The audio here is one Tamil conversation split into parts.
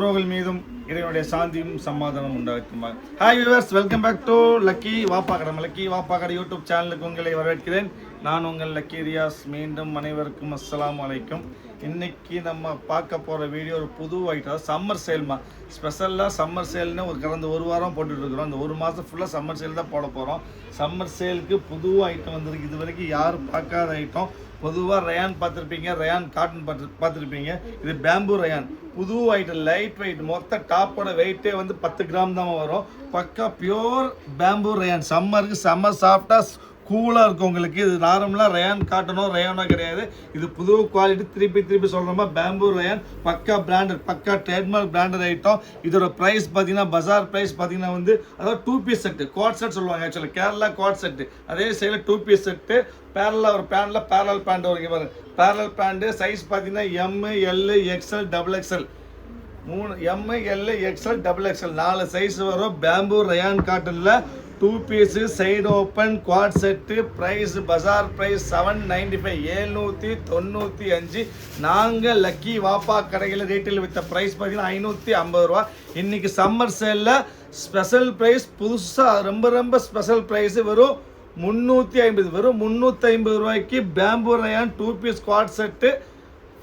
உறவுகள் மீதும் இறைவனுடைய சாந்தியும் சமாதானம் உண்டாகட்டுமா. Hi viewers, welcome back to lucky Vaappakadai. Lucky Vaappakadai YouTube சேனலுக்கு உங்களை வரவேற்கிறேன். நான் உங்கள் லக்கி ரியாஸ். மீண்டும் அனைவருக்கும் அஸ்ஸலாமு அலைக்கும். இன்னைக்கு நம்ம பார்க்க போகிற வீடியோ ஒரு புது ஐட்டம், சம்மர் சேல்மா. ஸ்பெஷலாக சம்மர் சேல்னு கடந்த ஒரு வாரம் போட்டுட்ருக்குறோம். அந்த ஒரு மாதம் ஃபுல்லாக சம்மர் சேல் தான் போட போகிறோம். சம்மர் சேலுக்கு புது ஐட்டம் வந்திருக்கு. இது வரைக்கும் யாரும் பார்க்காத ஐட்டம். பொதுவாக ரயான் பார்த்துருப்பீங்க, ரயான் காட்டன் பார்த்துருப்பீங்க. இது பேம்பு ரயான், புது ஐட்டம், லைட் வெயிட். மொத்த டாப்போட வெயிட்டே வந்து 10 கிராம் தான் வரும். பக்கா பியோர் பேம்பு ரயான். சம்மருக்கு செம்ம சாஃப்டாக கூலாக இருக்கும் உங்களுக்கு. இது நார்மலாக ரயான் காட்டனோ ரயானோ கிடையாது. இது புது குவாலிட்டி. திருப்பி சொல்கிறோமா, பேம்பு ரயான் பக்கா பிராண்டட், பக்கா ட்ரேட்மார்க் பிராண்டட் ஐட்டம். இதோட ப்ரைஸ் பார்த்தீங்கன்னா பஜார் ப்ரைஸ் பார்த்தீங்கன்னா வந்து அதாவது 2 பீஸ் செட்டு, குவாட் செட் சொல்லுவாங்க ஆக்சுவலாக, கேரளா குவாட் செட்டு. அதே சைடில் 2 பீஸ் செட்டு. பேரலாக ஒரு பேண்டில் பேரல் பேண்ட் வரைக்கும் பாருங்க. பேரல் பேண்ட்டு சைஸ் பார்த்தீங்கன்னா M L, XL, XXL. 3 M L, XL, XXL 4 size வரும். பேம்பு ரயான் காட்டனில் 2 piece, side open, co-ord set. Price bazaar price 795, 795. நாங்கள் லக்கி வாப்பா கடையில் ரீட்டைல் வித்த ப்ரைஸ் பார்த்தீங்கன்னா 550 ரூபா. இன்றைக்கி சம்மர் சேலில் ஸ்பெஷல் ப்ரைஸ், புதுசாக ரொம்ப ஸ்பெஷல் ப்ரைஸு வெறும் 350. வெறும் 350 ரூபாய்க்கு bamboo rayon 2 piece co-ord set.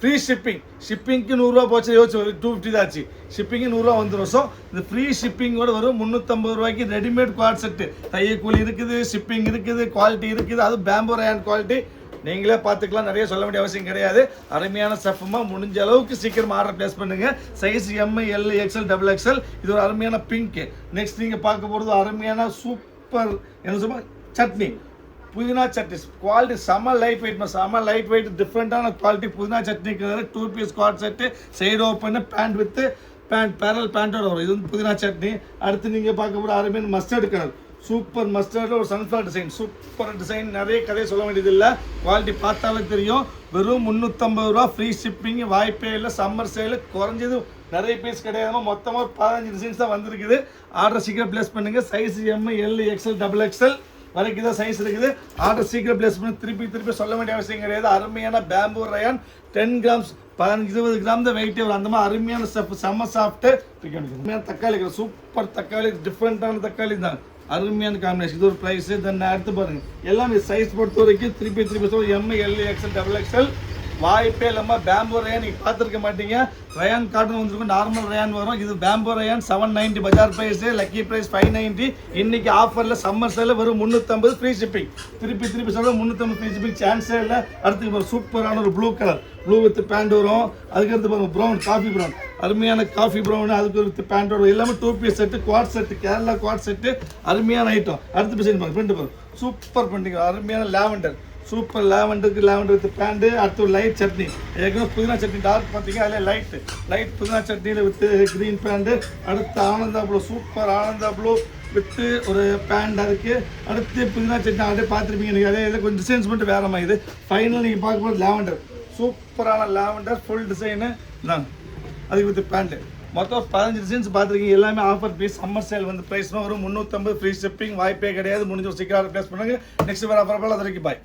Free ஷிப்பிங்க்கு 100 ரூபா போச்சு. யோசிச்சு 250 தாச்சு. ஷிப்பிங்கு 100 ரூபா வந்துடும். ஸோ இந்த ஃப்ரீ ஷிப்பிங்கோட வரும் 350 ரூபாய்க்கு ரெடிமேட் குவாட் செட்டு. தையக்கூலி இருக்குது, ஷிப்பிங் இருக்குது, குவாலிட்டி இருக்குது. அது பேம்பு ரயான் குவாலிட்டி. நீங்களே பார்த்துக்கலாம், நிறைய சொல்ல வேண்டிய அவசியம் கிடையாது. அருமையான ஸ்டஃப்மா. முடிஞ்ச அளவுக்கு சீக்கிரம் ஆர்டர் பிளேஸ் பண்ணுங்க. Size ML, XL, XXL. இது ஒரு அருமையான பிங்க். நெக்ஸ்ட் நீங்கள் பார்க்க போகிறது அருமையான சூப்பர் என்ன சொல்லுமா சட்னி, புதினா சட்னி. குவாலிட்டி செம்ம லைட் வெயிட், டிஃப்ரெண்ட்டான குவாலிட்டி புதினா சட்னிக்கு 2 piece co-ord set, side open, pant with pant, barrel பேண்ட்டோட வரும். இது வந்து புதினா சட்னி. அடுத்து நீங்கள் பார்க்க போகிற அருமையான மஸ்டர்டு கலர், சூப்பர் மஸ்டர்டில் ஒரு சன்ஃப்ளவர் டிசைன், சூப்பர் டிசைன். நிறைய கதையை சொல்ல வேண்டியதில்லை, குவாலிட்டி பார்த்தாலே தெரியும். வெறும் 350 ரூபா. ஃப்ரீ ஷிப்பிங், வாய்ப்பே இல்லை. சம்மர் சேலு குறைஞ்சது நிறைய பீஸ் கிடையாதுமா. மொத்தமாக 15 டிசைன்ஸ் தான் வந்திருக்குது. ஆர்டர் சீக்கிரம் பிளேஸ் பண்ணுங்கள். சைஸ் எம்எல், எக்ஸ்எல், XXL வரைக்கும் தான் சைஸ் இருக்குது. ஆர்டர் சீக்கிரம் பிளேஸ் பண்ணி திருப்பி சொல்ல வேண்டிய அவசியம் கிடையாது. அருமையான பேம்பு ரயான் 10 கிராம்ஸ், 15-20 கிராம் தான் வெயிட்டே வரும். அந்த மாதிரி அருமையான ஸ்டஃப், செம்ம சாஃப்ட்டு. தக்காளி, சூப்பர் தக்காளி, டிஃப்ரெண்ட்டான தக்காளி தான். அருமையான காம்பினேஷன். இது ஒரு ப்ரைஸு. தென் அடுத்து பாருங்க, எல்லாமே சைஸ் பொறுத்த வரைக்கும் திருப்பி சொல்லுவோம். ML, XL, XXL. வாய்ப்பே இல்லாமல் பேம்பு ரயான் நீங்கள் பார்த்துருக்க மாட்டீங்க. ரயான் காட்டன் வந்துருக்கும், நார்மல் ரயான் வரும். இது பேம்பு ரயான் 790 பஜார் ப்ரைஸு, லக்கி ப்ரைஸ் 590. இன்னைக்கு ஆஃபரில் சம்மர் சேலில் வெறும் 350 ஃப்ரீ ஷிப்பிங். திருப்பி சொல்ல 350 ஃப்ரீ ஷிப்பிங் சான்ஸே இல்லை. அடுத்து ஒரு சூப்பரான ஒரு blue colour, blue with pant வரும். அதுக்கடுத்து பாருங்க ப்ரௌன், காஃபி ப்ரௌன், அருமையான காஃபி ப்ரௌன். அதுக்கு வித் பேண்ட் வரும். எல்லாமே 2 piece set, co-ord set, Kerala co-ord set. அருமையான ஐட்டம். அடுத்து டிசைன் பாருங்க, பிரிண்ட் பாருங்க, சூப்பர் பிரிண்டிங். அருமையான லாவெண்டர், சூப்பர் லாவெண்டருக்கு லாவெண்டர் வித் பேண்ட்டு. அடுத்து லைட் சட்னி, ஏற்கனவே புதினா சட்னி டார்க் பார்த்தீங்க, அதில் லைட் புதினா சட்னியில் வித் க்ரீன் பேண்ட்டு. அடுத்து Ananda blue, super Ananda blue with ஒரு பேண்ட். அதுக்கு அடுத்து புதினா சட்னி அதே பார்த்துருப்பீங்க. நீங்கள் அதே இதில் கொஞ்சம் டிசைன்ஸ் மட்டும் வேறு மாதிரி. இது ஃபைனல் நீங்கள் பார்க்கும்போது லாவெண்டர், சூப்பரான லாவெண்டர் ஃபுல் டிசைனு தான். அதுக்கு வித் பேண்ட்டு. மொத்தம் 15 டிசைன்ஸ் பார்த்துருக்கீங்க. எல்லாமே ஆஃபர் பீஸ். சம்மர் சேல் வந்து ப்ரைஸ் வரும் 350 ஃப்ரீ ஷிப்பிங். வாய்ப்பே கிடையாது. முடிஞ்ச சீக்கிரம் பிளேஸ் பண்ணுங்க. நெக்ஸ்ட் வேறு ஆஃபர் அது வரைக்கும் பாய்.